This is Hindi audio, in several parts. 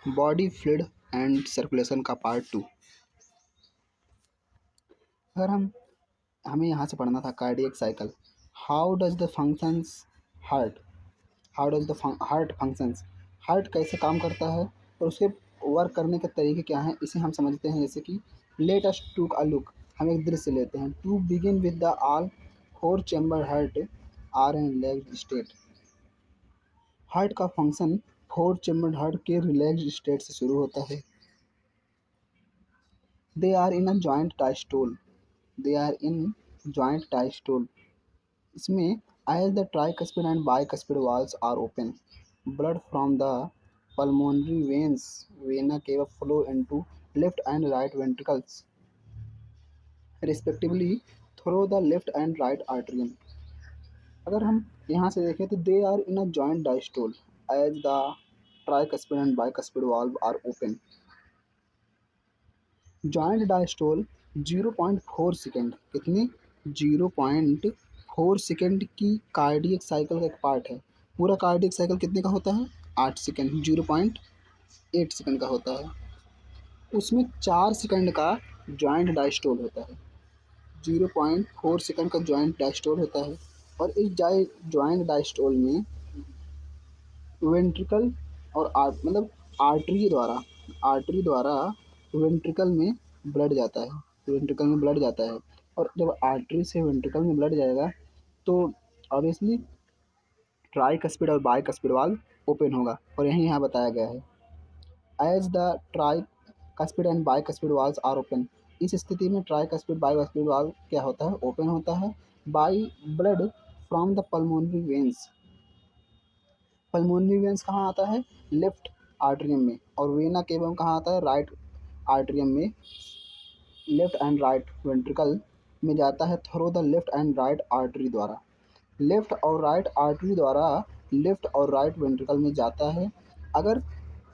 बॉडी फ्लूइड एंड सर्कुलेशन का पार्ट 2। अगर हमें यहाँ से पढ़ना था cardiac cycle. How does the functions heart how does the heart functions, heart कैसे काम करता है और उसके वर्क करने के तरीके क्या हैं, इसे हम समझते हैं। जैसे कि लेट अस टूक अ लुक, हम एक दृश्य लेते हैं। To begin with the all four chamber heart are in relaxed state. Heart का फंक्शन फोर चैम्बर हार्ट के रिलैक्स्ड स्टेट से शुरू होता है। They are in a joint diastole they are in joint diastole इसमें as the tricuspid and bicuspid valves are open, blood from the pulmonary veins vena cava flow into left and right ventricles respectively through the left and right atrium। अगर हम यहाँ से देखें तो they are in a joint diastole as the tricuspid and bicuspid valve are open. Joint diastole 0.4 second, कितनी 0.4 सेकेंड की कार्डियक साइकिल का एक पार्ट है। पूरा कार्डियक साइकिल कितने का होता है 8 सेकेंड, 0.8 सेकेंड का होता है। उसमें 4 सेकेंड का जॉइंट डायस्टोल होता है। 0.4 सेकेंड का जॉइंट डायस्टोल होता है। और इस जॉइंट डायस्टोल में वेंट्रिकल और मतलब आर्टरी द्वारा वेंट्रिकल में ब्लड जाता है। वेंट्रिकल में ब्लड जाता है और जब आर्टरी से वेंट्रिकल में ब्लड जाएगा तो ऑब्वियसली ट्राइकस्पिड और बाइकस्पिड वाल्व ओपन होगा। और यही यहाँ बताया गया है as the tricuspid and bicuspid valves are open. इस स्थिति में ट्राइकस्पिड बाइकस्पिड वाल्व क्या होता है, ओपन होता है by blood from the pulmonary veins. Pulmonary veins कहाँ आता है, लेफ्ट आर्टरियम में, और वेना केवम कहाँ आता है, राइट आर्टरियम में। लेफ्ट एंड राइट वेंट्रिकल में जाता है through the left and right artery द्वारा। लेफ्ट और राइट आर्टरी द्वारा लेफ्ट और राइट वेंट्रिकल में जाता है। अगर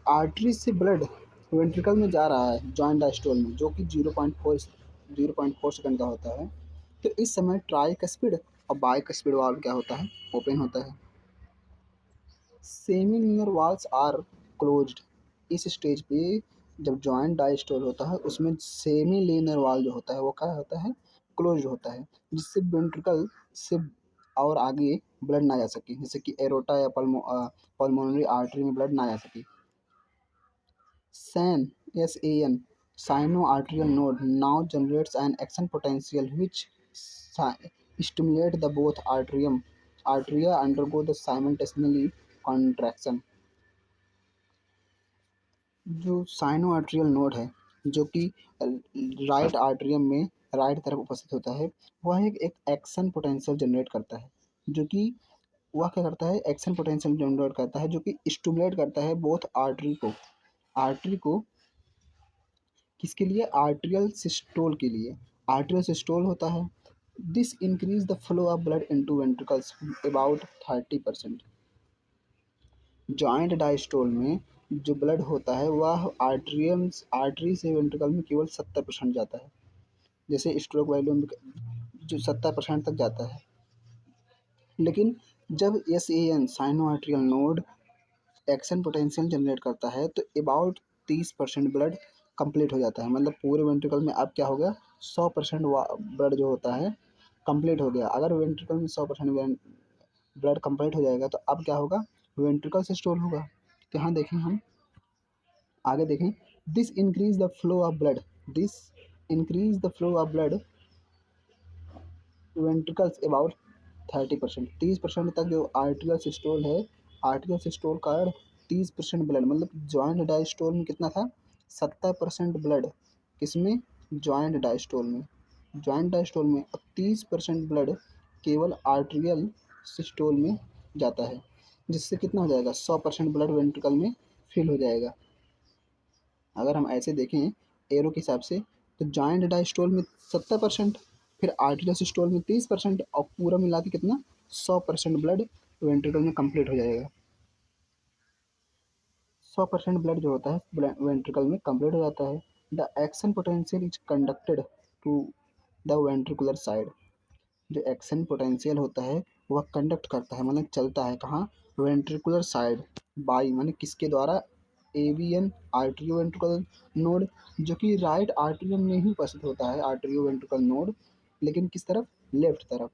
आर्टरी से ब्लड वेंट्रिकल में जा रहा है जॉइंट डायस्टोल में, जो कि 0.4 सेकंड का होता है, तो इस समय ट्राइकस्पिड और बाइकस्पिड वाल्व क्या होता है, ओपन होता है। Semi lunar valves are closed. इस स्टेज पे जब जॉइंट डायस्टोल होता है उसमें सेमी लीनियर वाल्व जो होता है वो क्या होता है, क्लोज्ड होता है, जिससे वेंट्रिकल से और आगे ब्लड ना जा सके, जैसे कि एरोटा या पल्मोनरी आर्टरी में ब्लड ना जा सके। SAN sino-arterial node now generates an action potential which stimulate the both arteria undergo the simultaneously contraction। जो साइनो आर्ट्रियल नोड है जो कि राइट आर्ट्रियम में राइट तरफ उपस्थित होता है, वह एक एक्शन पोटेंशियल जनरेट करता है, जो कि वह क्या करता है, एक्शन पोटेंशियल जनरेट करता है जो कि स्टिमुलेट करता है बोथ आर्टरी को किसके लिए, आर्ट्रियल सिस्टोल के लिए। आर्ट्रियल सिस्टोल होता है, this increase the flow of blood into ventricles about 30%। Joint diastole में जो ब्लड होता है वह आर्टरी से वेंट्रिकल में केवल 70% जाता है, जैसे स्ट्रोक वॉल्यूम जो 70% तक जाता है। लेकिन जब SAN sino atrial node action potential generate करता है तो अबाउट 30% ब्लड कंप्लीट हो जाता है। मतलब पूरे वेंट्रिकल में अब क्या हो गया, 100% ब्लड जो होता है कंप्लीट हो गया। अगर वेंट्रिकल में 100% ब्लड कंप्लीट हो जाएगा तो अब क्या होगा, वेंट्रिकल से स्टोर होगा। तो यहाँ देखें, हम आगे देखें, this increase the flow of blood this increase the flow of blood ventricles about 30%। 30% तक जो आर्टियल सिस्टोल है, आर्टियल सिस्टोल का 30% ब्लड, मतलब जॉइंट डायस्टोल में कितना था, 70% ब्लड किसमें, जॉइंट डायस्टोल में। जॉइंट डायस्टोल में 30% ब्लड केवल आर्टियल सिस्टोल में जाता है, जिससे कितना हो जाएगा, 100% ब्लड वेंट्रिकल में फिल हो जाएगा। अगर हम ऐसे देखें एरो के हिसाब से तो जॉइंट डायस्टोल में 70%, फिर आर्टियल सिस्टोल में 30% और पूरा मिला के कितना, 100% ब्लड वेंट्रिकल में कंप्लीट हो जाएगा। 100% ब्लड जो होता है वेंट्रिकल में कंप्लीट हो जाता है। The action potential is conducted to the ventricular side. जो एक्शन पोटेंशियल होता है वह कंडक्ट करता है, मतलब चलता है कहाँ, वेंट्रिकुलर साइड, बाई माने किसके द्वारा, एवियन आर्टरियोवेंट्रिकल नोड, जो कि राइट आर्टरियम में ही उपस्थित होता है आर्टरियोवेंट्रिकल नोड, लेकिन किस तरफ, लेफ्ट तरफ।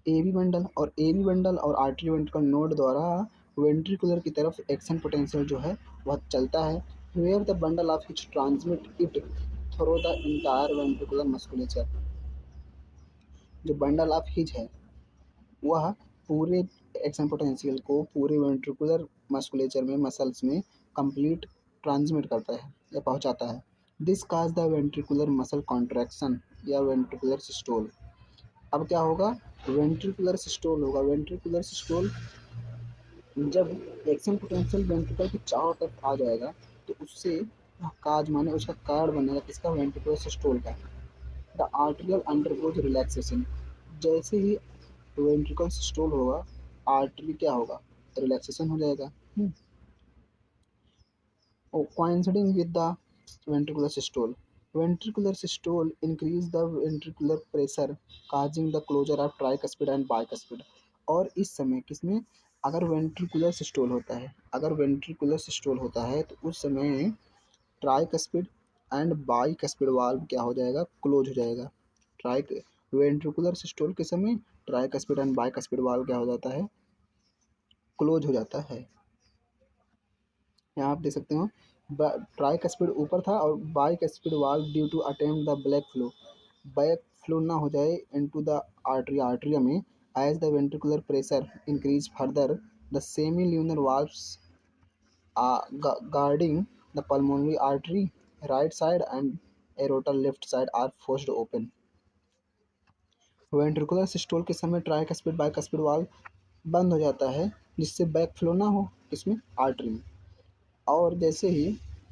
एवी बंडल और आर्टरियोवेंट्रिकल नोड द्वारा वेंट्रिकुलर की तरफ एक्शन पोटेंशियल जो है वह चलता है, where the bundle of His transmit it through the entire ventricular musculature. जो बंडल ऑफ हिच है वह पूरे एक्शन पोटेंशियल को पूरे वेंट्रिकुलर मस्कुलेचर में, मसल्स में कंप्लीट ट्रांसमिट करता है या पहुंचाता है। This cause the ventricular muscle contraction या वेंट्रिकुलर सिस्टोल। अब क्या होगा, वेंट्रिकुलर सिस्टोल होगा। वेंट्रिकुलर सिस्टोल जब एक्शन पोटेंशियल वेंट्रिकल के चारों तरफ आ जाएगा तो उससे काज माने उसका कार्ड बनेगा किसका, वेंट्रिकुलर सिस्टोल का। The arterial undergoes relaxation. जैसे ही वेंट्रिकल सिस्टोल होगा, आर्टरी क्या होगा, रिलैक्सेशन हो जाएगा। coinciding with the ventricular systole. Ventricular systole increase the ventricular pressure, causing the closure of tricuspid and bicuspid. और इस समय किसमें, अगर वेंट्रिकुलर सिस्टोल होता है, अगर वेंट्रिकुलर सिस्टोल होता है तो उस समय ट्राइकस्पिड एंड बाइकस्पिड वाल्व क्या हो जाएगा, क्लोज हो जाएगा। ट्राइक वेंट्रिकुलर सिस्टोल के समय ट्राइकस्पिड एंड बाइकस्पिड वाल्व क्या हो जाता है, क्लोज हो जाता है। यहाँ आप देख सकते हो ट्राइक स्पीड ऊपर था और bike speed valve due to attempt the back flow ना हो जाए इनटू द आर्टरिया में, as the ventricular pressure increase further the semi lunar valves guarding the pulmonary artery right side and aorta left side are forced open. Ventricular systole के समय ट्राइकस्पिड बाइकस्पिड वाल्व बंद हो जाता है जिससे बैक फ्लो ना हो किसमें, आर्टरी में। और जैसे ही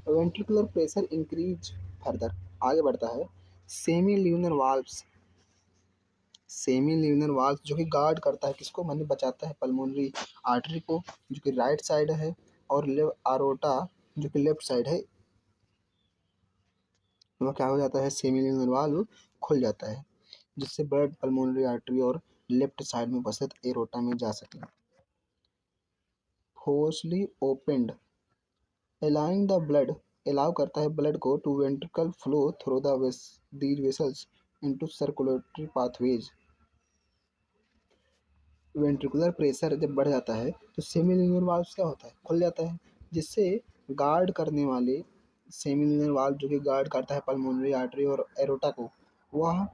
वेंट्रिकुलर प्रेशर इंक्रीज फर्दर आगे बढ़ता है, semi lunar valves, semi lunar valve जो कि गार्ड करता है किसको, माने बचाता है पल्मोनरी आर्टरी को जो कि राइट साइड है, और आरोटा जो कि लेफ्ट साइड है, वह क्या हो जाता है, सेमी ल्यूनर वाल्व खुल जाता है जिससे ब्लड पल्मोनरी आर्टरी और लेफ्ट साइड में उपस्थित एरोटा में जा सके। Forcely opened allowing the blood, allow करता है ब्लड को to ventricle flow through these vessels into circulatory pathways. Ventricular pressure जब बढ़ जाता है तो सेमी ल्यूनर वाल्व क्या होता है, खुल जाता है, जिससे गार्ड करने वाले सेमी ल्यूनर वाल्व जो कि गार्ड करता है पल्मोनरी आर्टरी और एरोटा को, वह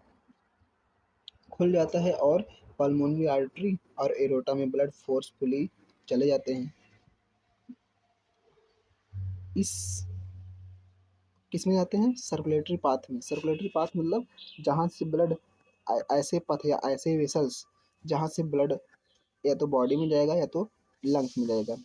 खुल जाता है और पल्मोनरी आर्टरी और एरोटा में ब्लड फोर्सफुली चले जाते हैं। इस किस में जाते हैं, सर्कुलेटरी पाथ में। सर्कुलेटरी पाथ मतलब जहाँ से ब्लड, ऐसे पथ या ऐसे वेसल्स जहाँ से ब्लड या तो बॉडी में जाएगा या तो लंग्स में जाएगा,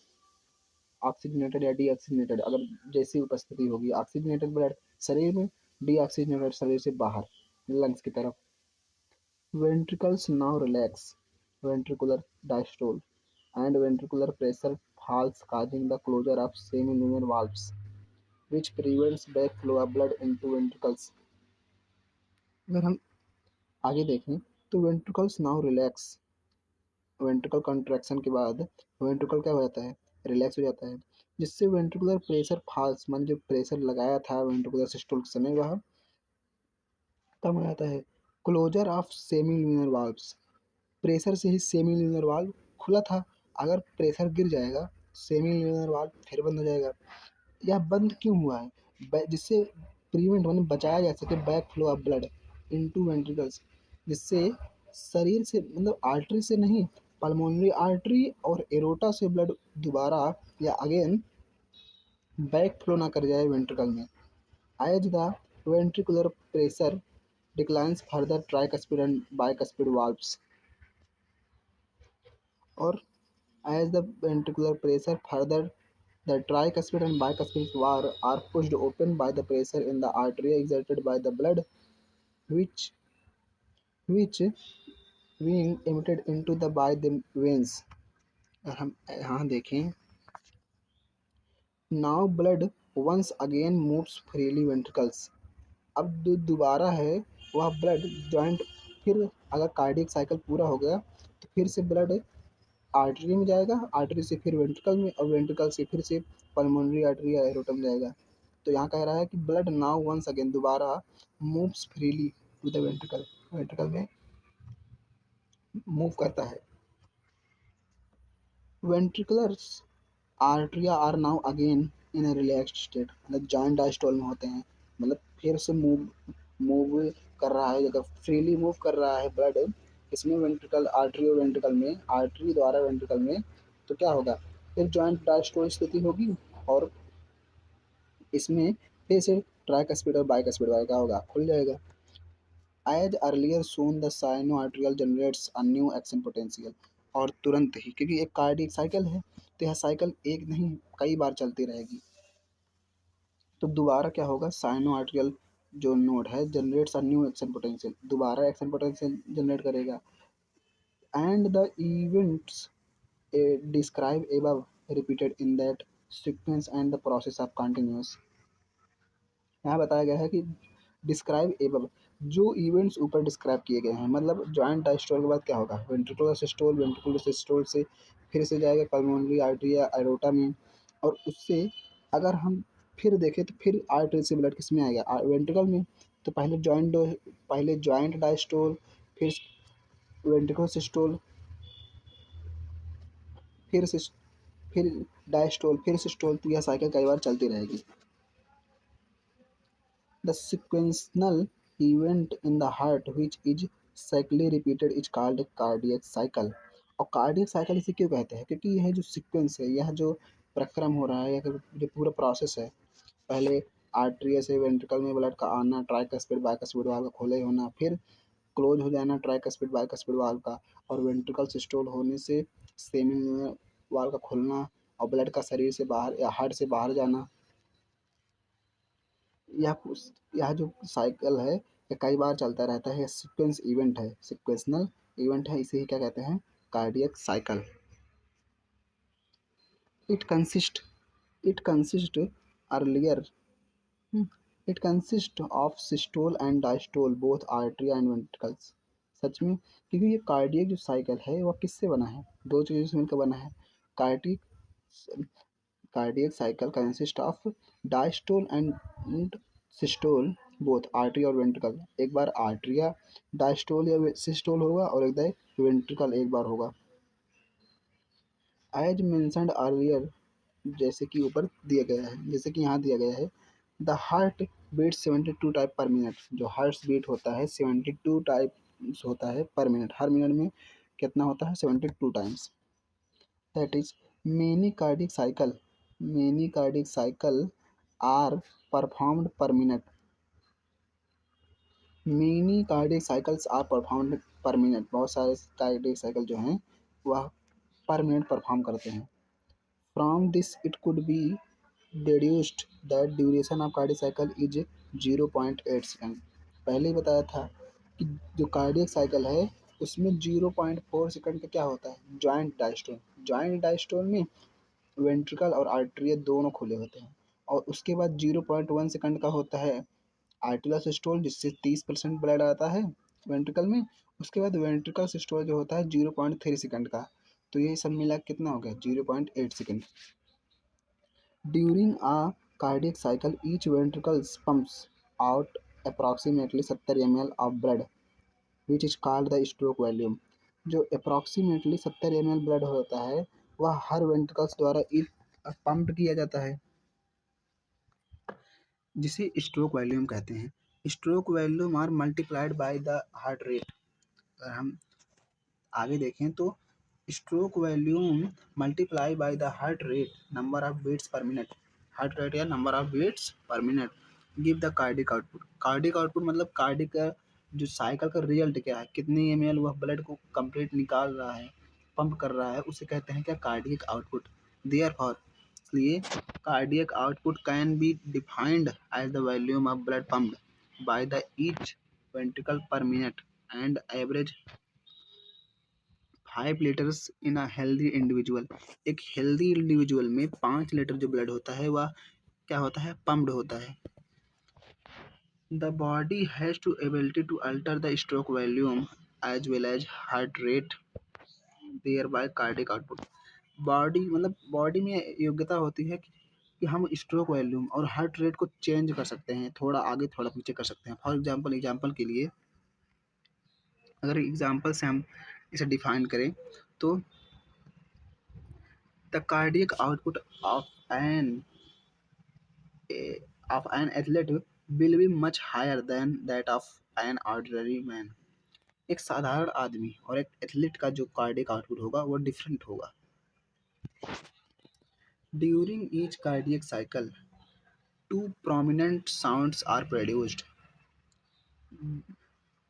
ऑक्सीजनेटेड या डीऑक्सीजनेटेड, अगर जैसी उपस्थिति होगी ऑक्सीजनेटेड ब्लड शरीर में, डीऑक्सीजनेटेड शरीर से बाहर लंग्स की तरफ। Ventricles now relax, ventricular diastole and ventricular pressure falls causing the closure of semilunar valves which prevents backflow of blood into ventricles. अगर हम आगे देखें तो ventricles now relax, ventricle contraction के बाद वेंट्रिकल क्या हो जाता है, रिलैक्स हो जाता है, जिससे वेंट्रिकुलर प्रेशर फॉल्स, मान जो प्रेशर लगाया था वेंट्रिकुलर सिस्टोल के समय वह कम हो जाता है। Closure of semi lunar valves, pressure से ही सेमी ल्यूनर वाल्व खुला था, अगर प्रेशर गिर जाएगा सेमी ल्यूनर वाल्व फिर बंद हो जाएगा। यह बंद क्यों हुआ है, जिससे प्रिवेंट माने बचाया जा सके back flow of blood into ventricles, जिससे शरीर से मतलब आर्टरी से नहीं, पल्मोनरी आर्टरी और एरोटा से ब्लड दोबारा या अगेन बैक फ्लो ना कर जाए वेंट्रिकल में। As the ventricular pressure declines further tricuspid and bicuspid valves, और as the ventricular pressure further, the tricuspid and bicuspid valve are pushed open by the pressure in the artery exerted by the blood, which which being emitted into the by the veins. अगर हम यहाँ देखें, now blood once again moves freely ventricles. अब जो दोबारा है वह ब्लड जॉइंट, फिर अगर कार्डियक साइकिल पूरा हो गया तो फिर से ब्लड आर्टरी में जाएगा, आर्टरी से फिर वेंट्रिकल में, और वेंट्रिकल से फिर से पल्मोनरी आर्टरी या एरोटम जाएगा। तो यहाँ कह रहा है कि ब्लड नाउ वंस अगेन दोबारा moves freely to the ventricle, ventricle में मूव करता है। Ventricular atria are now again in a relaxed state, मतलब जॉइंट डायस्टोल में होते हैं, मतलब फिर से मूव मूव कर रहा है, अगर फ्रीली मूव कर रहा है ब्लड इसमें वेंट्रिकल आर्टरी और वेंट्रिकल में, आर्टरी द्वारा वेंट्रिकल में, तो क्या होगा, फिर जॉइंट डायस्टोल स्थिति होगी और इसमें फिर से ट्राइकस्पिड और बाइकस्पिड वाला क्या होगा, खुल जाएगा। As earlier soon the sino arterial generates a new action potential, और तुरंत ही, क्योंकि एक कार्डियक साइकिल है तो यह साइकिल एक नहीं कई बार चलती रहेगी, तो दोबारा क्या होगा, साइनो आर्टेरियल जो नोड है generates a new action potential, दोबारा एक्शन पोटेंशियल जनरेट करेगा। And the events describe above repeated in that sequence and the process of continuous, यहाँ बताया गया है कि डिस्क्राइब एबव, जो इवेंट्स ऊपर डिस्क्राइब किए गए हैं, मतलब जॉइंट डायस्टोल के बाद क्या होगा, वेंट्रिकुलर सिस्टोल, वेंट्रिकुलर सिस्टोल से फिर से जाएगा पल्मोनरी आर्टरी या एरोटा में, और उससे अगर हम फिर देखें तो फिर आर्टरी से ब्लड किस में आएगा, वेंट्रिकल में। तो पहले जॉइंट डायस्टोल, फिर वेंट्रिकुलर सिस्टोल, फिर सिस फिर डायस्टोल, फिर सिस्टोल, तो यह साइकिल कई बार चलती रहेगी। The sequential event in the heart which is cyclically repeated is called cardiac cycle। और कार्डियक साइकिल इसे क्यों कहते हैं, क्योंकि यह जो सीक्वेंस है, यह जो प्रक्रम हो रहा है, यह जो पूरा प्रोसेस है, पहले आर्टरी से वेंट्रिकल में ब्लड का आना, ट्राइकस्पिड बाइकस्पिड वाल्व का खुले होना, फिर क्लोज हो जाना ट्राइकस्पिड बाइकस्पिड वाल्व का, और वेंट्रिकल सिस्टोल होने से सेमी वाल्व का खुलना, और ब्लड का शरीर से बाहर या हार्ट से बाहर जाना, यह यह जो साइकिल है ये कई बार चलता रहता है, सीक्वेंस इवेंट है, सीक्वेंशनल इवेंट है, इसे ही क्या कहते हैं, cardiac cycle. It consist it consist earlier it consist of systole and diastole both artery and ventricles. सच में, क्योंकि ये कार्डियक जो साइकिल है वह किससे बना है, दो चीज़ों से मिलकर बना है। Cardiac cardiac cycle consist of diastole and systole both artery और वेंट्रिकल, एक बार आर्टरिया डायस्टोल या सिस्टोल होगा और एक वेंट्रिकल एक बार होगा। एज मेंशन्ड अर्लियर, जैसे कि ऊपर दिया गया है, जैसे कि यहाँ दिया गया है, द हार्ट बीट 72 टाइप पर मिनट, जो हार्ट बीट होता है 72 टाइप्स होता है पर मिनट, हर मिनट में कितना होता है, 72 times. That is many cardiac cycle many cardiac cycle are performed per minute many cardiac cycles are performed per minute, बहुत सारे कार्डिक साइकिल जो हैं वह पर मिनट परफॉर्म करते हैं। From this it could be deduced that duration of cardiac cycle is 0.8 second. पहले ही बताया था कि जो कार्डियक साइकिल है उसमें 0.4 सेकेंड का क्या होता है, जॉइंट डायस्टोल में वेंट्रिकल और आर्टरी दोनों खुले होते हैं, और उसके बाद 0.1 सेकंड का होता है आर्टिकुलर सिस्टोल, जिससे 30% ब्लड आता है वेंट्रिकल में। उसके बाद वेंट्रिकल सिस्टोल जो होता है 0.3 सेकंड का, तो ये सब मिला कितना हो गया, 0.8 second. During a cardiac cycle each ventricles pumps out approximately 70 ml of blood which is called the stroke volume. जो अप्रॉक्सीमेटली 70 ml ब्लड होता है वह हर वेंट्रिकल्स द्वारा पंप किया जाता है, जिसे स्ट्रोक वॉल्यूम कहते हैं। Stroke volume are multiplied by the heart rate. अगर हम आगे देखें तो stroke volume multiply by the heart rate number of beats per minute, heart rate या number of beats per minute give the cardiac output. Cardiac output मतलब कार्डिक का जो साइकिल का रिजल्ट क्या है, कितने ml वह ब्लड को कंप्लीट निकाल रहा है, पंप कर रहा है, उसे कहते हैं क्या, कार्डियक आउटपुट। देयरफॉर, इसलिए cardiac output can be defined as the volume of blood pumped by the each ventricle per minute and average 5 litres in a healthy individual. एक हेल्दी इंडिविजुअल में 5 लीटर जो ब्लड होता है वह क्या होता है, पम्प्ड होता है। The body has to ability to alter the stroke volume as well as heart rate thereby cardiac output. Body मतलब बॉडी में योग्यता होती है कि हम स्ट्रोक वॉल्यूम और हार्ट रेट को चेंज कर सकते हैं, थोड़ा आगे थोड़ा पीछे कर सकते हैं। फॉर एग्जांपल के लिए अगर एग्जांपल से हम इसे डिफाइन करें तो the cardiac output of an athlete will be much higher than that of an ordinary man. एक साधारण आदमी और एक एथलीट का जो कार्डियक आउटपुट होगा वो डिफरेंट होगा। During each cardiac cycle two prominent sounds are produced।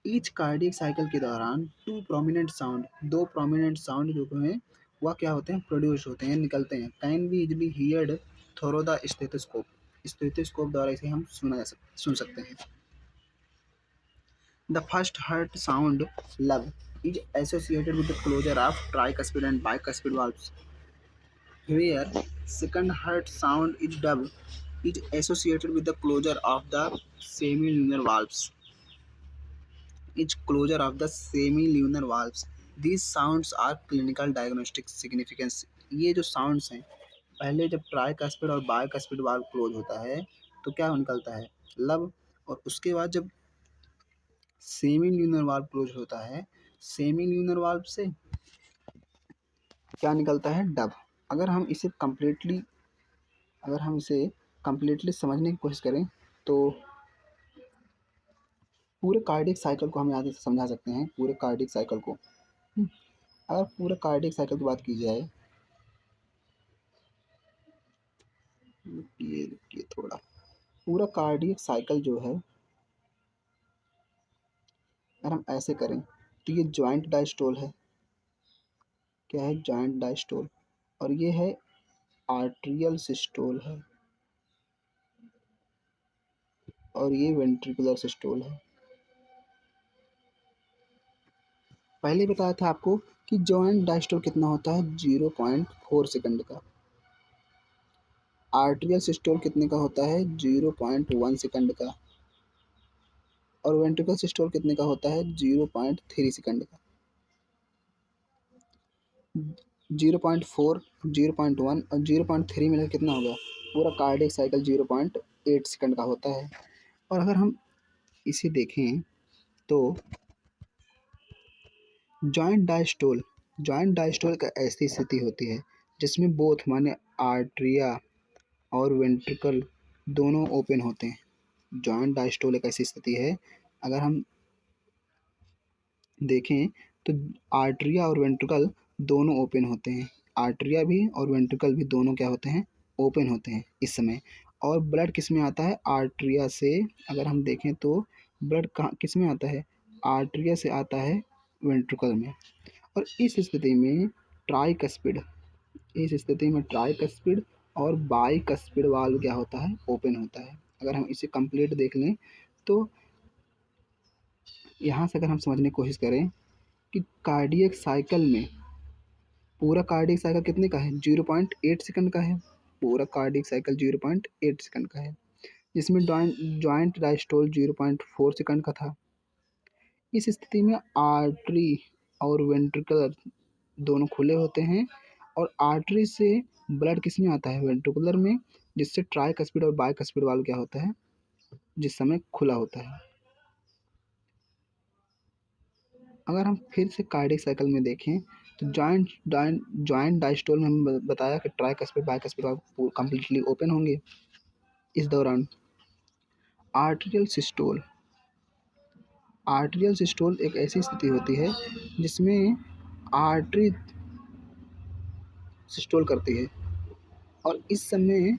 Each cardiac cycle के दौरान टू प्रोमिनेंट साउंड, दो प्रोमिनेंट साउंड जो हैं वह क्या होते हैं, प्रोड्यूस होते हैं, निकलते हैं। Can be easily heard through the stethoscope. Stethoscope द्वारा इसे हम सुन सकते हैं। The first heart sound love is associated with the closure of tricuspid and bicuspid valves, where second heart sound is dub is associated with the closure of the semilunar valves. Is closure of the semilunar valves. These sounds are clinical diagnostic significance। ये जो sounds हैं, पहले जब ट्राइकस्पिड और बाइकस्पिड वाल्व क्लोज होता है तो क्या निकलता है, लब। और उसके बाद जब सेमील्यूनर वाल्व क्लोज होता है, सेमील्यूनर वाल्व से क्या निकलता है, डब। अगर हम इसे कंप्लीटली समझने की कोशिश करें तो पूरे कार्डियक साइकिल को हम यहाँ से समझा सकते हैं। पूरे कार्डियक साइकिल को अगर पूरे कार्डियक साइकिल की बात की जाए, ये थोड़ा पूरा कार्डियक साइकिल जो है अगर हम ऐसे करें तो ये जॉइंट डायस्टोल है। क्या है, जॉइंट डायस्टोल। और ये है आर्ट्रियल सिस्टोल है, और ये वेंट्रिकुलर सिस्टोल है। पहले बताया था आपको कि जॉइंट डायस्टोल कितना होता है, 0.4 सेकंड का। आर्ट्रियल सिस्टोल कितने का होता है, 0.1 सेकंड का। और वेंट्रिकुलर सिस्टोल कितने का होता है, 0.3 सेकंड का। 0.4, 0.1 और 0.3 मिलकर कितना हो गया, पूरा कार्डियक साइकिल 0.8 सेकंड का होता है। और अगर हम इसे देखें तो जॉइंट डायस्टोल का ऐसी स्थिति होती है जिसमें बोथ माने आर्ट्रिया और वेंट्रिकल दोनों ओपन होते हैं। जॉइंट डायस्टोल एक ऐसी स्थिति है, अगर हम देखें तो आर्ट्रिया और वेंट्रिकल दोनों ओपन होते हैं। आर्ट्रिया भी और वेंट्रिकल भी दोनों क्या होते हैं, ओपन होते हैं इस समय। और ब्लड किस में आता है, आर्ट्रिया से। अगर हम देखें तो ब्लड कहाँ किस में आता है, आर्ट्रिया से आता है वेंट्रिकल में। और इस स्थिति में ट्राइकस्पिड और बाइकस्पिड वाल्व क्या होता है, ओपन होता है। अगर हम इसे कंप्लीट देख लें तो यहाँ से अगर हम समझने की कोशिश करें कि कार्डियक साइकिल में पूरा कार्डियक साइकिल कितने का है, 0.8 सेकंड का है। पूरा कार्डियक साइकिल 0.8 सेकंड का है, जिसमें जॉइंट डायस्टोल 0.4 सेकंड का था। इस स्थिति में आर्टरी और वेंट्रिकुलर दोनों खुले होते हैं, और आर्टरी से ब्लड किस में आता है, वेंट्रिकुलर में, जिससे ट्राइकस्पिड और बाइकस्पिड वाल्व क्या होता है, जिस समय खुला होता है। अगर हम फिर से कार्डियक साइकिल में देखें तो जॉइंट डायस्टोल में हम बताया कि tricuspid bicuspid valve completely open होंगे। इस दौरान आर्टरियल सिस्टोल एक ऐसी स्थिति होती है जिसमें आर्टरी सिस्टोल करती है, और इस समय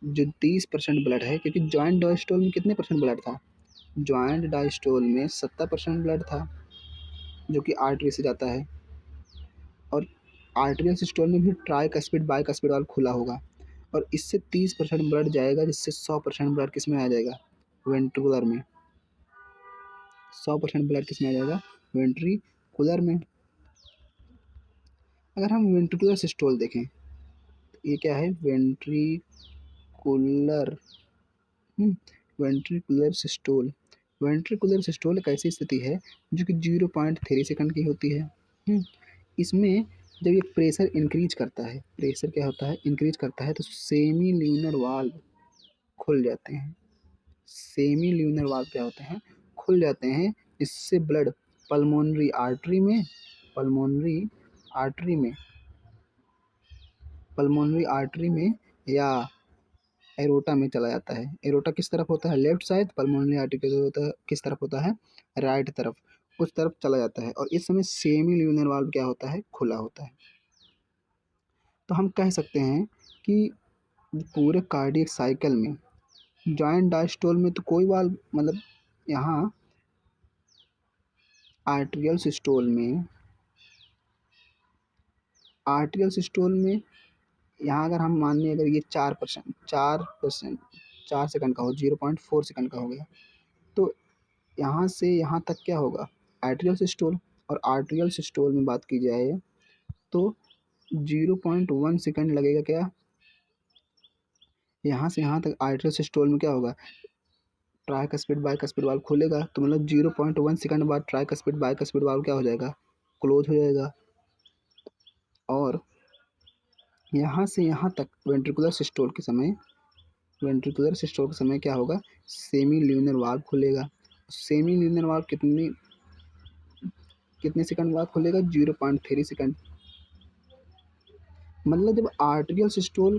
जो 30% ब्लड है, क्योंकि जॉइंट डायस्टोल में कितने परसेंट ब्लड था, जॉइंट डायस्टोल में 70% ब्लड था जो कि आर्टरी से जाता है। और आर्टरियल सिस्टोल में भी ट्राइकस्पिड बाइकस्पिड वाल्व खुला होगा, और इससे 30% ब्लड जाएगा, जिससे 100% ब्लड किस में आ जाएगा, वेंट्रिकुलर में। 100% ब्लड किस में आ जाएगा, वेंट्रिकुलर में। अगर हम वेंट्रिकुलर सिस्टोल देखें तो ये क्या है, वेंट्रिकुलर सिस्टोल एक ऐसी स्थिति है जो कि 0.3 सेकंड की होती है। इसमें जब ये प्रेशर इंक्रीज करता है, प्रेशर क्या होता है, इंक्रीज करता है, तो सेमी ल्यूनर वाल्व खुल जाते हैं। सेमी ल्यूनर वाल्व क्या होते हैं, खुल जाते हैं। इससे ब्लड पल्मोनरी आर्टरी में पल्मोनरी आर्टरी में पल्मोनरी आर्टरी में या एरोटा में चला जाता है। एरोटा किस तरफ होता है, लेफ्ट साइड। पल्मोनरी आर्टरी किस तरफ होता है, राइट तरफ। उस तरफ चला जाता है और इस समय सेमी ल्यूनर वाल्व क्या होता है, खुला होता है। तो हम कह सकते हैं कि पूरे कार्डियक साइकिल में जॉइंट डायस्टोल में तो कोई वाल्व, मतलब यहाँ आर्टेरियल सिस्टोल में यहाँ अगर हम मान लें, अगर ये 4% 4 सेकंड का हो, 0.4 सेकंड का हो गया, तो यहाँ से यहाँ तक क्या होगा, आर्टेरियल सिस्टोल। और आर्टेरियल सिस्टोल में बात की जाए तो 0.1 सेकंड लगेगा। क्या, यहाँ से यहाँ तक आर्टेरियल सिस्टोल में क्या होगा, ट्राइकस्पिड बाइकस्पिड वाल्व खुलेगा, तो मतलब 0.1 सेकंड बाद ट्राइकस्पिड बाइकस्पिड वाल्व क्या हो जाएगा, क्लोज हो जाएगा। और यहाँ से यहाँ तक वेंट्रिकुलर सिस्टोल के समय क्या होगा, सेमी ल्यूनर वाल्व खुलेगा। सेमी ल्यूनर वाल्व कितने सेकंड बाद खुलेगा, 0.3 सेकंड। मतलब जब आर्टेरियल सिस्टोल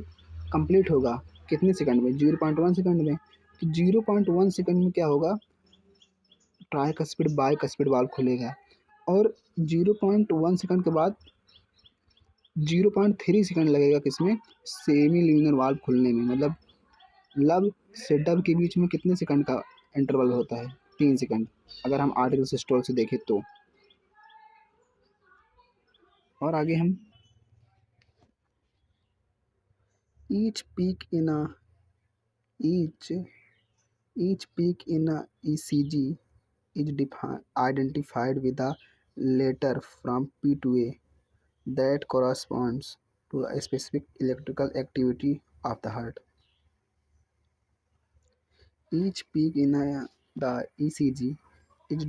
कंप्लीट होगा कितने सेकंड में, 0.1 सेकंड में, तो 0.1 सेकंड में क्या होगा, ट्राइकस्पिड बाइकस्पिड वाल्व खुलेगा। और 0.1 सेकंड के बाद 0.3 सेकंड लगेगा किसमें, सेमी ल्यूनर वाल्व खुलने में। मतलब लब से डब के बीच में कितने सेकंड का इंटरवल होता है, 3 सेकंड, अगर हम आर्टिकल सिस्टोल से देखें तो। और आगे हम each peak in a each each peak in a ECG is identified with a letter from P to A that corresponds to a specific electrical activity of the heart. Each peak in the ECG is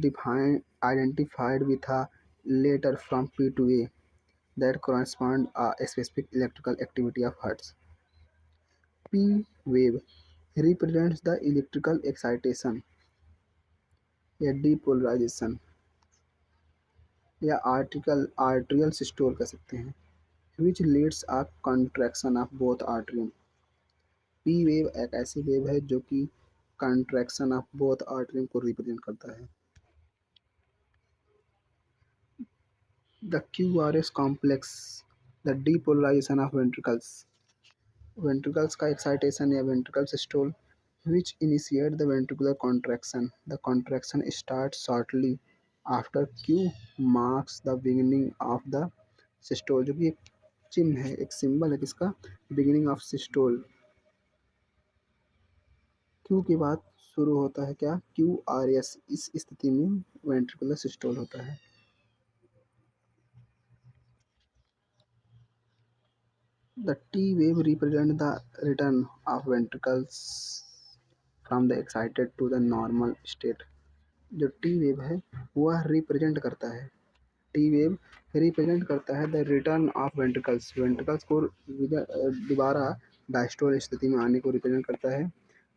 identified with a letter from P to A that corresponds a specific electrical activity of hearts. P wave represents the electrical excitation या depolarization या arterial systole कह सकते हैं, which leads a contraction of both artery. P wave एक ऐसी वेव है जो कि कंट्रैक्शन ऑफ बोथ आर्टरी को रिप्रेजेंट करता है। The QRS complex, the depolarisation of ventricles का एक्साइटेशन या ventricle systole which initiate the ventricular contraction. The contraction starts shortly after Q marks the beginning of the systole, जो कि एक चिन्ह है, एक सिंबल है किसका, बिगिनिंग ऑफ सिस्टोल। क्यू के बाद शुरू होता है क्या, QRS। इस स्थिति में वेंट्रिकुलर सिस्टोल होता है। The T wave represent the return of ventricles from the excited to the normal state. जो टी वेव है वह रिप्रेजेंट करता है, टी वेव रिप्रेजेंट करता है द रिटर्न ऑफ वेंट्रिकल्स को दोबारा डायस्टोल स्थिति में आने को रिप्रेजेंट करता है।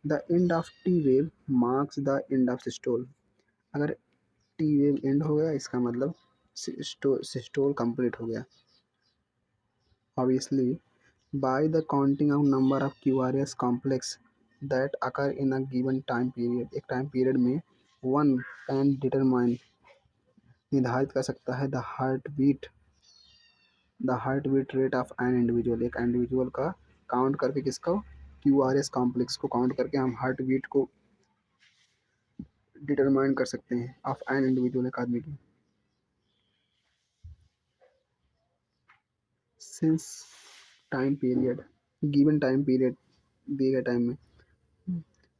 The end of T wave marks the end of systole. अगर टी वेव एंड हो गया इसका मतलब सिस्टोल कंप्लीट हो गया। Obviously by the counting of number of QRS complex that occur in a given time period, एक टाइम पीरियड में one can determine, निर्धारित कर सकता है the heart beat rate of an individual, एक इंडिविजुअल का काउंट करके, किसको, QRS कॉम्प्लेक्स को काउंट करके हम हार्ट बीट को डिटरमाइन कर सकते हैं ऑफ एन इंडिविजुअल, एक आदमी की। Since time period, given time period, दिए गए टाइम में,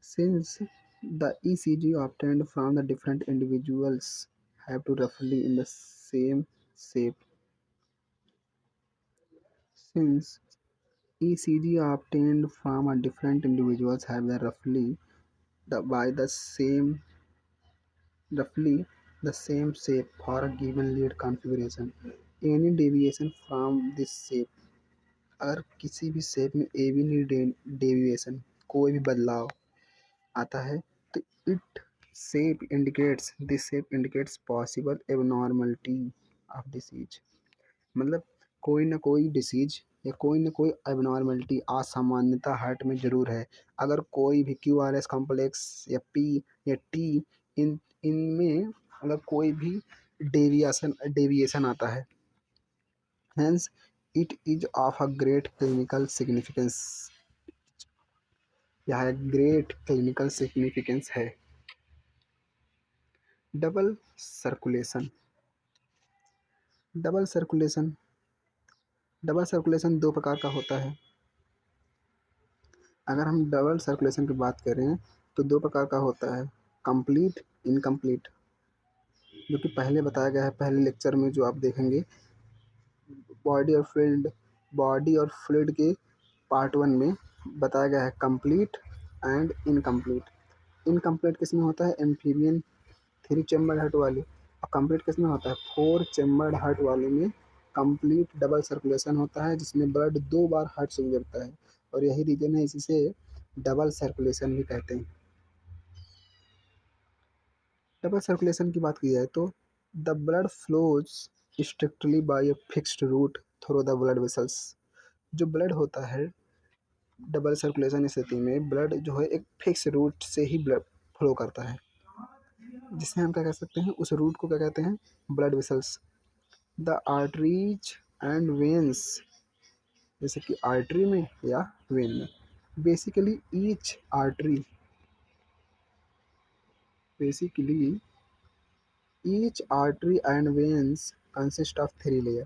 since the ECG obtained from the different individuals have to roughly in the same shape. Since ECG obtained from a different individuals have the roughly the same shape for a given lead configuration. Any deviation from this shape, अगर किसी भी शेप में एनी डेविएशन, कोई भी बदलाव आता है, तो it this shape indicates possible abnormality of disease, मतलब कोई ना कोई डिसीज या कोई ना कोई एबनॉर्मलिटी असामान्यता हार्ट में जरूर है। अगर कोई भी क्यूआरएस कॉम्प्लेक्स या पी या टी इन इनमें अगर कोई भी डेविएशन आता है, hence it is of a great clinical significance, यह ग्रेट क्लिनिकल सिग्निफिकेंस है। Double circulation, double circulation double circulation दो प्रकार का होता है। अगर हम डबल सर्कुलेशन की बात करें तो दो प्रकार का होता है, कंप्लीट, इनकम्प्लीट, जो कि पहले बताया गया है, पहले लेक्चर में जो आप देखेंगे बॉडी और फील्ड बॉडी और फ्लूइड के पार्ट 1 में बताया गया है कंप्लीट एंड इनकम्प्लीट। इनकम्प्लीट किस में होता है, एम्फीबियन 3 चैम्बर हार्ट वाले, और कंप्लीट किस में होता है, 4 चैम्बर्ड हार्ट वाले में कंप्लीट डबल सर्कुलेशन होता है, जिसमें ब्लड 2 बार हार्ट से गुजरता है, और यही रीजन है इसे डबल सर्कुलेशन भी कहते हैं। डबल सर्कुलेशन की बात की जाए तो the blood flows strictly by a fixed route through the blood vessels, जो ब्लड होता है डबल सर्कुलेशन स्थिति में ब्लड जो है एक फिक्स रूट से ही ब्लड फ्लो करता है, जिसे हम क्या कह सकते हैं, उस रूट को क्या कहते हैं, blood vessels. The arteries and veins, जैसे कि आर्टरी में या वेन में, basically each artery basically each artery and veins consist of 3 layer,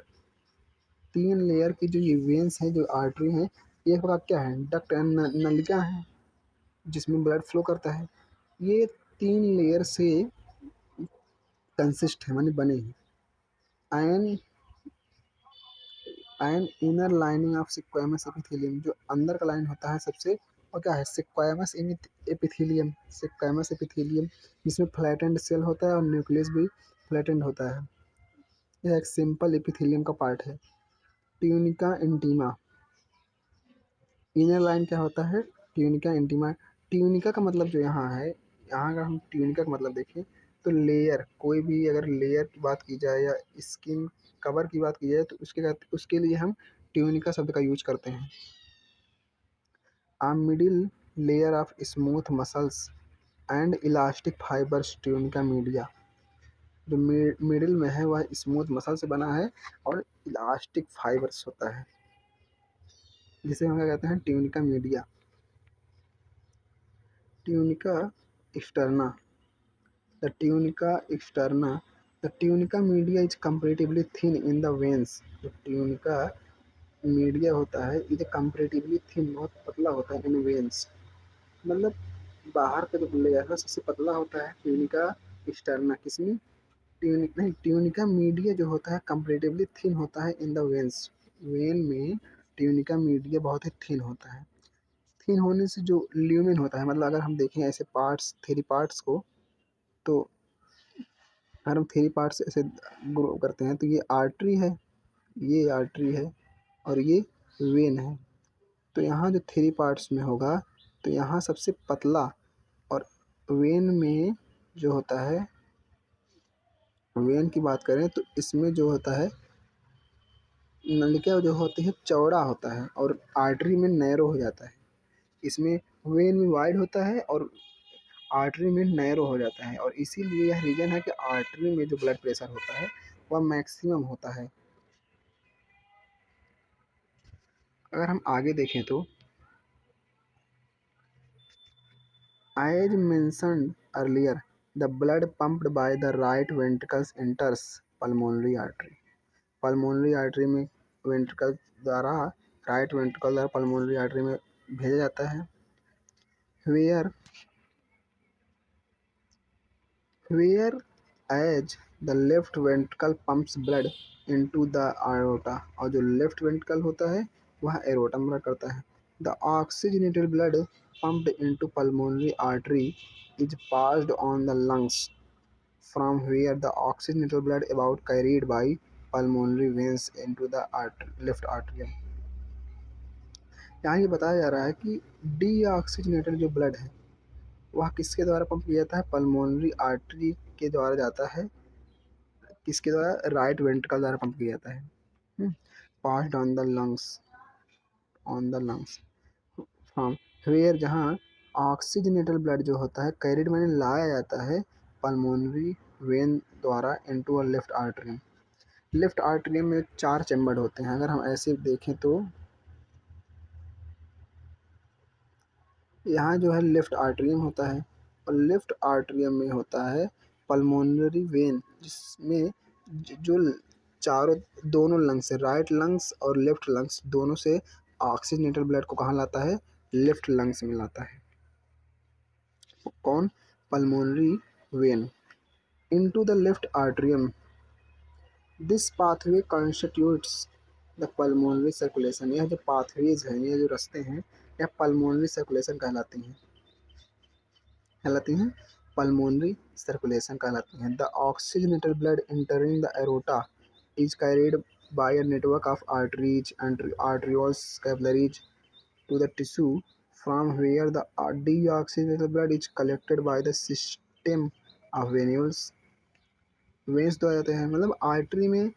3 layer की जो ये वेन्स हैं, जो आर्टरी हैं, एक प्रकार क्या है, डक्ट एंड नलिका है जिसमें ब्लड फ्लो करता है। ये 3 लेयर से कंसिस्ट है, माने बने हैं। Ion and inner lining of squamous epithelium, जो अंदर का लाइन होता है सबसे, और क्या है, सिक्वेमस एपिथेलियम, जिसमें फ्लैटेंड सेल होता है और न्यूक्लियस भी फ्लैटेंड होता है। यह एक सिंपल एपिथेलियम का पार्ट है। ट्यूनिका इंटीमा, इनर लाइन क्या होता है, ट्यूनिका इंटीमा। ट्यूनिका का मतलब जो यहाँ है, यहाँ अगर हम ट्यूनिका का मतलब देखें तो लेयर, कोई भी अगर लेयर की बात की जाए या स्किन कवर की बात की जाए तो उसके लिए हम ट्यूनिका शब्द का यूज करते हैं। A middle layer of smooth muscles and elastic fibres tunica media, जो मिडिल में है वह स्मूथ मसल से बना है और इलास्टिक फाइबर्स होता है, जिसे हम क्या कहते हैं, tunica media. Tunica externa, the tunica externa, the tunica media is comparatively thin in the veins, जो ट्यूनिका मीडिया होता है इज कंपेरेटिवली थिन, बहुत पतला होता है इन वेन्स, मतलब बाहर का जो लेयर है सबसे पतला होता है ट्यूनिका एक्सटर्ना, किसमें, ट्यूनिका मीडिया जो होता है कंपेरेटिवली थिन होता है इन द वेन्स, वेन में ट्यूनिका मीडिया बहुत ही थिन होता है। थिन होने से जो ल्यूमेन होता है, मतलब अगर हम देखें ऐसे पार्ट्स, 3 पार्ट्स को, तो अगर हम 3 पार्ट्स ऐसे ग्रो करते हैं तो ये आर्टरी है, ये आर्टरी है, और ये वेन है। तो यहाँ जो 3 पार्ट्स में होगा तो यहाँ सबसे पतला, और वेन में जो होता है, वेन की बात करें तो इसमें जो होता है नलिका जो होती है चौड़ा होता है और आर्टरी में नैरो हो जाता है। इसमें वेन में वाइड होता है और आर्टरी में नैरो हो जाता है, और इसीलिए यह रीज़न है कि आर्टरी में जो ब्लड प्रेशर होता है वह मैक्सिमम होता है। अगर हम आगे देखें तो as mentioned earlier, the blood pumped by the right ventricles enters pulmonary artery, pulmonary artery में वेंट्रिकल द्वारा, राइट वेंट्रिकल द्वारा पल्मोनरी आर्टरी में भेजा जाता है। Where whereas the left ventricle pumps blood into the aorta, और जो लेफ्ट वेंट्रिकल होता है वह एरोटा में ब्लड करता है। The oxygenated blood pumped into pulmonary artery is passed on the lungs, from where the oxygenated blood about carried by pulmonary veins into the left atrium। यहाँ ये बताया जा रहा है कि डीऑक्सीजनेटेड जो ब्लड है वह किसके द्वारा पंप किया जाता है, पल्मोनरी आर्टरी के द्वारा जाता है, किसके द्वारा, राइट वेंट्रिकल द्वारा पंप किया जाता है, passed on the lungs from where, जहाँ ऑक्सीजनेटेड ब्लड जो होता है कैरिड मैंने लाया जाता है पल्मोनरी वेन द्वारा into a left atrium. Left atrium में 4 चैम्बर होते हैं, अगर हम ऐसे देखें तो यहाँ जो है लेफ्ट आर्टरियम होता है और लेफ्ट आर्टरियम में होता है पल्मोनरी वेन, जिसमें जो चारों दोनों लंग्स से, राइट लंग्स और लेफ्ट लंग्स दोनों से ऑक्सीजनेटेड ब्लड को कहाँ लाता है, लेफ्ट लंग्स में लाता है। कौन, pulmonary vein into the left atrium. This pathway constitutes the pulmonary circulation. यह जो पाथवेज हैं, ये जो रास्ते हैं, यह पल्मोनरी सर्कुलेशन कहलाती हैं, पल्मोनरी सर्कुलेशन कहलाती हैं। The oxygenated blood entering the aorta is carried by a network of arteries and arterioles capillaries to the tissue from where the deoxygenated blood is collected by the system of venules। Veins तो आ जाते हैं, मतलब आर्टरी में,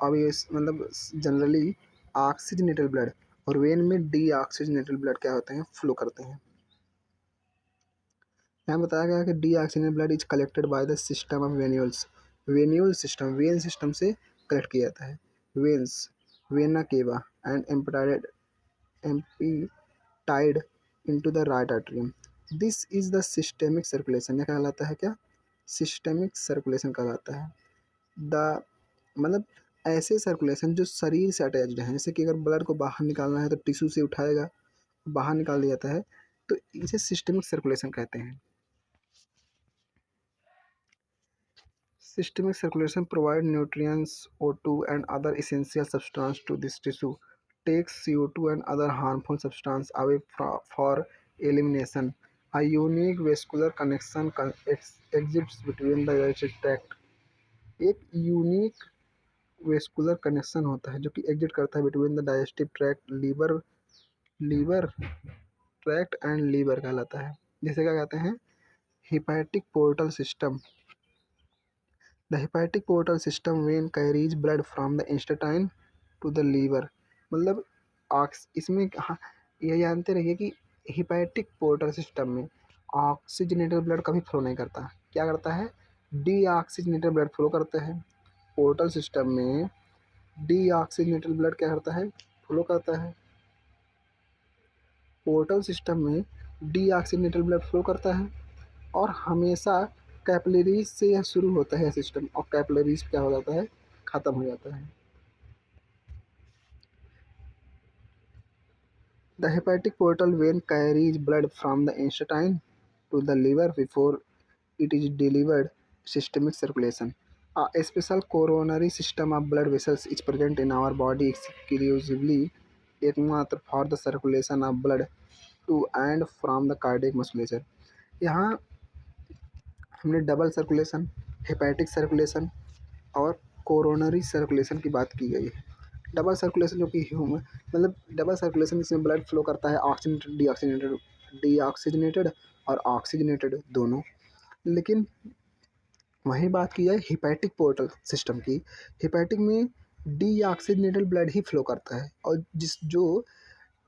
अब ये मतलब जनरली ऑक्सीजनेटेड ब्लड और वेन में डीऑक्सीजनेटेड ब्लड क्या होते हैं, फ्लो करते हैं। यहाँ बताया गया कि deoxygenated blood is collected by the system of venules. Venule system, vein system से कलेक्ट किया जाता है। Veins, vena cava and emptied into the right atrium. This is the systemic circulation. यह कहलाता है क्या, सिस्टेमिक सर्कुलेशन कहलाता है। द मतलब ऐसे सर्कुलेशन जो शरीर से अटैच्ड हैं, जैसे कि अगर ब्लड को बाहर निकालना है तो टिश्यू से उठाएगा, बाहर निकाल दिया जाता है, तो इसे सिस्टेमिक सर्कुलेशन कहते हैं। Systemic circulation provides nutrients, O2 and other essential substances to this tissue, takes CO2 and other harmful substances away for elimination. A unique vascular connection exists between the digestive tract। एक यूनिक वेस्कुलर कनेक्शन होता है जो कि एग्जिट करता है between the digestive tract, liver tract and liver कहलाता है। जिसे क्या कहते हैं, hepatic portal system. The hepatic portal system vein carries blood from the intestine to the liver. मतलब इसमें ये जानते रहिए कि हिपैटिक पोर्टल सिस्टम में ऑक्सीजनेटेड ब्लड कभी फ्लो नहीं करता, क्या करता है, डीऑक्सीजनेटेड ब्लड फ्लो करता है। पोर्टल सिस्टम में डीऑक्सीजनेटेड ब्लड क्या करता है, फ्लो करता है। पोर्टल सिस्टम में डीऑक्सीजनेटेड ब्लड फ्लो करता है और हमेशा कैपिलरीज से यह शुरू होता है सिस्टम, और कैपिलरीज क्या हो जाता है, ख़त्म हो जाता है। The hepatic portal vein carries blood from the intestine to the liver before it is delivered. Systemic circulation. A special coronary system of blood vessels is present in our body exclusively एकमात्र for the circulation of blood to and from the cardiac musculature। यहाँ हमने डबल सर्कुलेशन, हेपेटिक सर्कुलेशन और कोरोनरी सर्कुलेशन की बात की गई है। डबल सर्कुलेशन जो कि मतलब डबल सर्कुलेशन जिसमें ब्लड फ्लो करता है ऑक्सीजनेटेड डीऑक्सीजनेटेड और ऑक्सीजनेटेड दोनों। लेकिन वहीं बात की जाए हिपैटिक पोर्टल सिस्टम की, हिपैटिक में डीऑक्सीजनेटेड ब्लड ही फ्लो करता है और जो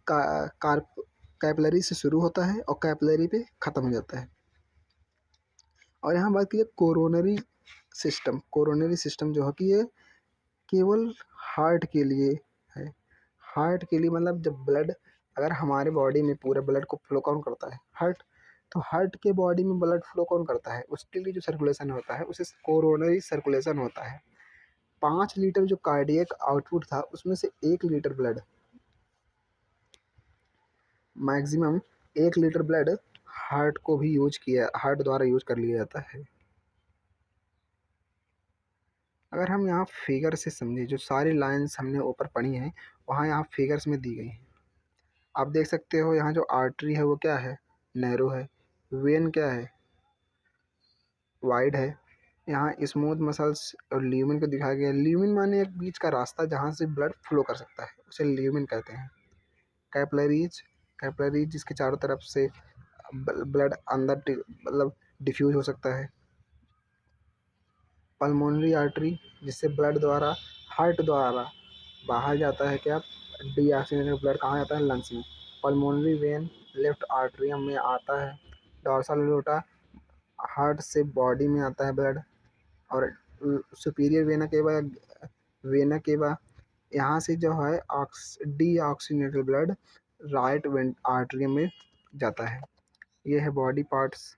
कैपिलरी से शुरू होता है और कैपिलरी पे ख़त्म हो जाता है। और यहाँ बात की जाए कोरोनरी सिस्टम जो है कि ये केवल हार्ट के लिए है। हार्ट के लिए मतलब जब ब्लड, अगर हमारे बॉडी में पूरे ब्लड को फ्लो कौन करता है, हार्ट, तो हार्ट के बॉडी में ब्लड फ्लो कौन करता है, उसके लिए जो सर्कुलेशन होता है उसे कोरोनरी सर्कुलेशन होता है। 5 लीटर जो कार्डियक आउटपुट था उसमें से 1 litre blood, maximum 1 litre blood heart द्वारा यूज कर लिया जाता है। अगर हम यहाँ फिगर से समझें, जो सारी लाइंस हमने ऊपर पढ़ी हैं वहाँ यहाँ फिगर्स में दी गई हैं। आप देख सकते हो यहाँ जो आर्टरी है वो क्या है, नैरो है। वेन क्या है, वाइड है। यहाँ स्मूथ मसल्स और ल्यूमेन को दिखाया गया है। ल्यूमेन माने एक बीच का रास्ता जहाँ से ब्लड फ्लो कर सकता है, उसे ल्यूमेन कहते हैं। कैपिलरीज, कैपिलरीज जिसके चारों तरफ से ब्लड अंदर मतलब डिफ्यूज हो सकता है। पल्मोनरी आर्टरी जिससे ब्लड द्वारा हार्ट द्वारा बाहर जाता है क्या, डीऑक्सीजनेटेड ब्लड कहाँ जाता है, लंग्स में। पल्मोनरी वेन लेफ्ट आर्टरियम में आता है। डॉर्सल एओर्टा हार्ट से बॉडी में आता है ब्लड। और superior vena cava, vena cava यहाँ से जो है डीऑक्सीजनेटेड ब्लड राइट आर्टरियम में जाता है। ये है बॉडी पार्ट्स।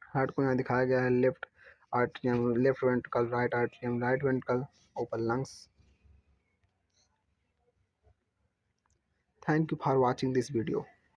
हार्ट को यहाँ दिखाया गया है, left atrium, left ventricle, right atrium, right ventricle, ऊपर lungs. Thank you for watching this video.